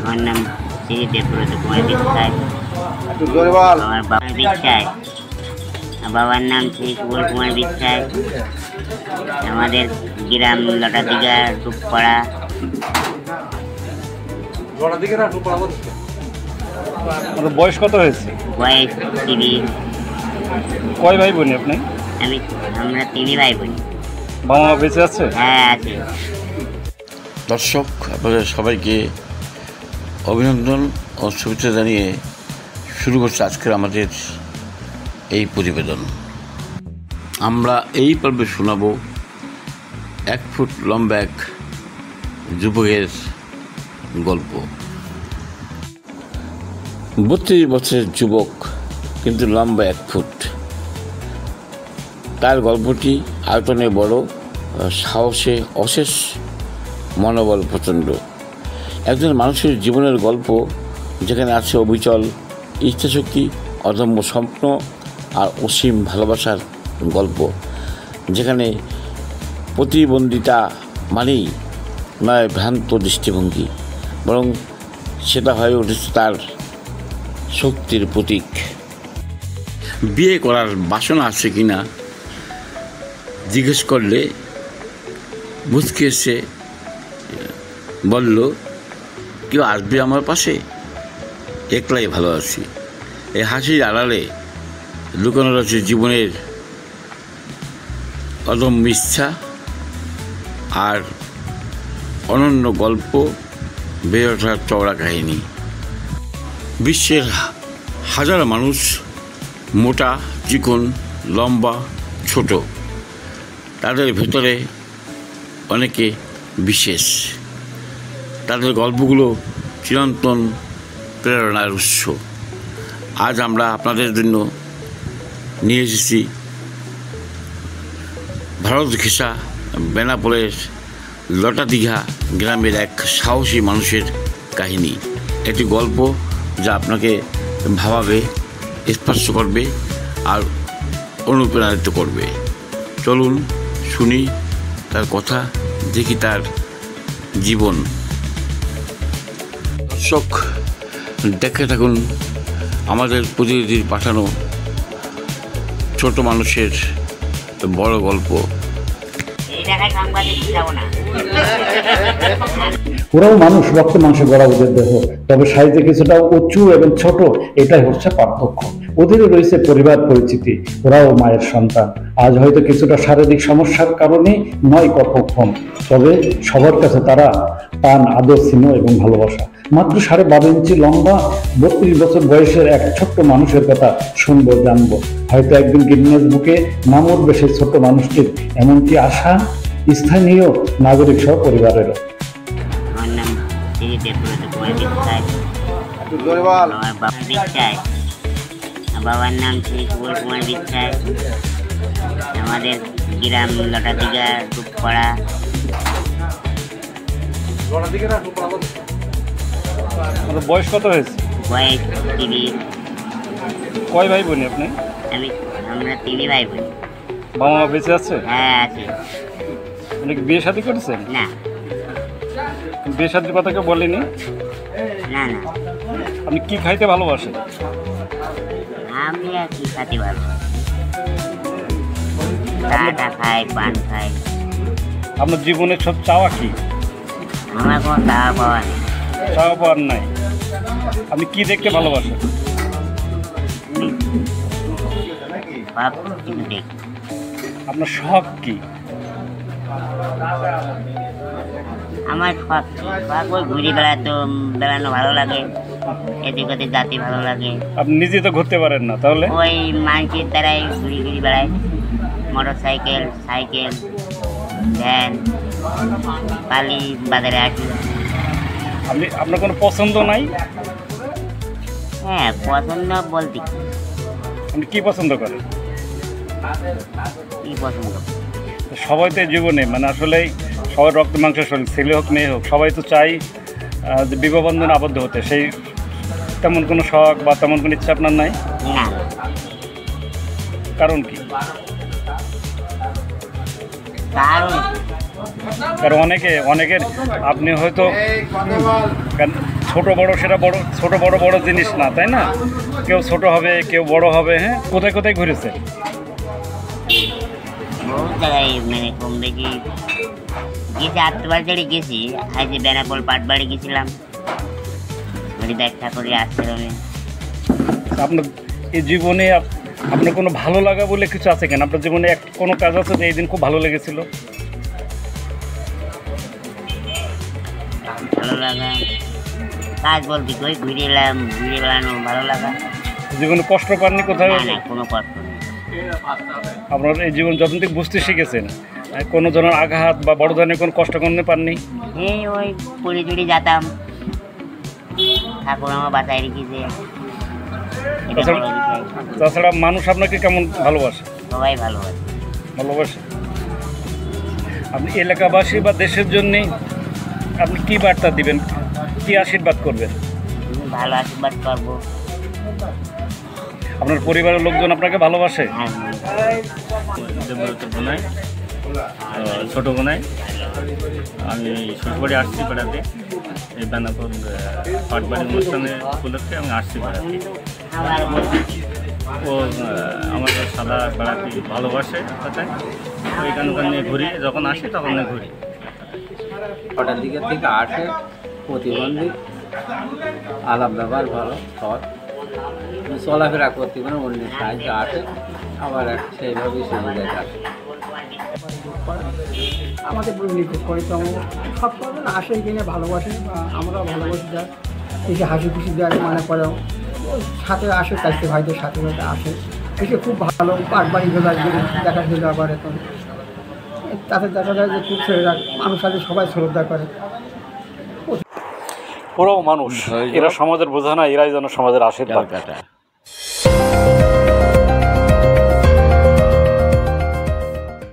আমার নাম শ্রী দেবব্রত কুমার বিশ্বাস। আমার বাবা বিশ্বাস, বাবার নাম শ্রী কুমার কুমার বিশ্বাস। আমাদের গ্রাম লটাদিঘা রূপপাড়া। বয়স কত হয়েছে? বয়স 30। কয় ভাই বোন আপনি? আমরা 3 ভাই বোন। বাবা মা বেঁচে আছে? হ্যাঁ, আছে। দর্শক, আপনাদের সবাইকে অভিনন্দন ও শুভেচ্ছা জানিয়ে শুরু করছে আজকের আমাদের এই প্রতিবেদন। আমরা এই পর্বে শোনাব 1 ফুট লম্বা এক যুবকের গল্প। 32 বছরের যুবক, কিন্তু লম্বা 1 ফুট। তার গল্পটি আয়তনে বড়, সাহসে অশেষ, মনোবল প্রচণ্ড। একজন মানুষের জীবনের গল্প, যেখানে আছে অবিচল ইচ্ছাশক্তি, অদম্য স্বপ্ন আর অসীম ভালোবাসার গল্প। যেখানে প্রতিবন্ধিতা মানেই নয় ভ্রান্ত দৃষ্টিভঙ্গি, বরং সেটা হয়ে উঠেছে তার শক্তির প্রতীক। বিয়ে করার বাসনা আছে কি না জিজ্ঞেস করলে মুচকি এসে বলল, কেউ আসবে আমার পাশে? একলাই ভালো আছি। এই হাসির আড়ালে লুকানো রয়েছে জীবনের অদম্য ইচ্ছা আর অনন্য গল্প, বেড়ে ওঠার চওড়া কাহিনী। বিশ্বের হাজার মানুষ, মোটা, চিকন, লম্বা, ছোট, তাদের ভেতরে অনেকে বিশেষ। তাদের গল্পগুলো চিরন্তন প্রেরণার উৎস। আজ আমরা আপনাদের জন্য নিয়ে এসেছি ভারত ঘেঁষা বেনাপোলের লটাদিঘা গ্রামের এক সাহসী মানুষের কাহিনী। একটি গল্প যা আপনাকে ভাবাবে, স্পর্শ করবে আর অনুপ্রাণিত করবে। চলুন শুনি তার কথা, দেখি তার জীবন। দর্শক, দেখে থাকুন আমাদের প্রতিনিধির পাঠানো ছোট মানুষের বড় গল্প। ওরাও মানুষ, রক্ত মাংস গড়া ওদের দেহ, তবে সাইজে কিছুটা উঁচু এবং ছোট, এটাই হচ্ছে পার্থক্য। ওদেরও রয়েছে পরিবার পরিচিতি, ওরাও মায়ের সন্তান। আজ হয়তো কিছুটা শারীরিক সমস্যার কারণে নয় কর্মক্ষম, তবে সবার কাছে তারা পান আদর, স্নেহ এবং ভালোবাসা। মাত্র 12.5 ইঞ্চি লম্বা, 32 বছর বয়সের এক ছোট্ট মানুষের কথা শুনবো, জানবো। হয়তো একদিন গিনেস বুকে নাম উঠবে সেই ছোট্ট মানুষটির, এমনকি আশা স্থানীয় নাগরিক সহ পরিবারেরও। আমার নাম শ্রী দেবব্রত কুমার বিশ্বাস। আমার বাবা বিশ্বাস, বাবার নাম শ্রী কুমার কুমার বিশ্বাস। আমাদের গ্রাম লটাদিঘা রূপপাড়া। বয়স কত হয়েছে? বয়স 30। কয় ভাই বোন আপনি? আমরা 3 ভাই বোন। বাবা মা বেঁচে আছে? হ্যাঁ, আছে। আপনি কি বিয়ে শাদী করেছেন? না। বিয়ে শাদীর কথা কেউ বলেনি? না না। আপনি কি খাইতে ভালোবাসেন? আমি আর কি খাতে ভালোবাসি, চাটা খাই, পান খাই। আপনার জীবনের সব চাওয়া কি? আমার কোনো চাওয়া পাওয়া নেই। চাওয়া পাওয়ার নাই। আপনি কি দেখতে ভালোবাসেন? সব কিছু দেখি। আপনার শখ কি? আমার শখ ওই ঘুরে বেড়ানো ভালো লাগে, এদিক ওদিক জাতি ভালো লাগে। আপনি নিজে তো ঘুরতে পারেন না, তাহলে? ওই মানুষের দ্বারাই ঘুরে বেড়াই, মোটর সাইকেল, ভ্যান, পালি বাজারে আসি। আপনার কোনো পছন্দ নাই? হ্যাঁ, পছন্দ বলতে আপনি কি পছন্দ করেন? কি পছন্দ? সবাই তো জীবনে আসলে সবার রক্ত মাংস শরীর, ছেলে হোক মেয়ে হোক, সবাই তো চাই যে বিবাহ বন্ধনে আবদ্ধ হতে। সেই তেমন কোনো শখ বা তেমন কোনো ইচ্ছা আপনার নাই? না। কারণ কি? কারণ অনেকের আপনি হয়তো ছোট বড় সেটা বড় ছোট বড় বড় জিনিস না, তাই না? কেউ ছোট হবে, কেউ বড় হবে। হ্যাঁ, কোথায় কোথায় ঘুরেছে? বহুত জায়গায় মানে কম বেশি গেছি, আত্মবাড়ি গেছি। আজ যে বেনাপোল পাটবাড়ি গেছিলাম, হরিদাস ঠাকুরের আশ্রমে। আপনার এই জীবনে আপনার কোনো ভালো লাগা বলে কিছু আছে কেন? আপনার জীবনে কোনো কাজ আছে যে এই দিন খুব ভালো লেগেছিল? ভালো লাগা কাজ বলতে কই ঘুরে এলাম, ঘুরে বেড়ানো ভালো লাগা। জীবনে কষ্ট পাননি কোথাও? না না, কোনো কষ্ট নেই। আপনার এই জীবন যখন থেকে বুঝতে শিখেছেন, কোনো ধরনের আঘাত বা বড় ধরনের কোনো কষ্ট করতে পাননি? এই ওই পুরি টুরি যেতাম, ঠাকুর আমার বাঁচাই রেখেছে। এটা বড় বিষয়। তাছাড়া মানুষ আপনাকে কেমন ভালোবাসে? সবাই ভালোবাসে। ভালোবাসে। আপনি এলাকাবাসী বা দেশের জন্যে আপনি কী বার্তা দিবেন, কী আশীর্বাদ করবেন? ভালো আশীর্বাদ করবো। আপনার পরিবারের লোকজন আপনাকে ভালোবাসে? হ্যাঁ, বোনাই, ছোট বোনাই। আমি শ্বশুরবাড়ি আসছি বেড়াতে, এই বেনাপোল পাটবাড়ি অনুষ্ঠানের উপলক্ষে আমি আসছি বেড়াতে। আমার ও আমাদের সাদা বেড়াতে ভালোবাসে, কোথায় ওইখান নিয়ে ঘুরি, যখন আসি তখন ঘুরি। 6টার দিকের থেকে আসে, প্রতিবন্ধী, আলাপ ব্যবহার ভালো, সৎ, চলাফেরা করতে পারে, অন্যের সাহায্য আসে, আবার সেইভাবেই সুবিধায় আসে। আমাদের নির্ভর করে, তো সব কজন আসে কিনে ভালোবাসে বা আমরা ভালোবাসি, যা এসে হাসি খুশি দেয় মানে করেও সাথে আসে, কাছে ভাইদের সাথে সাথে আসে, এসে খুব ভালো পাটবাড়ি দেখা শোনা করে। তো তাতে দেখা যায় যে খুব মানুষ আছে, সবাই শ্রদ্ধা করে। ওরাও মানুষ, এরা সমাজের বোঝা না, এরাই যেন সমাজের আশীর্বাদ।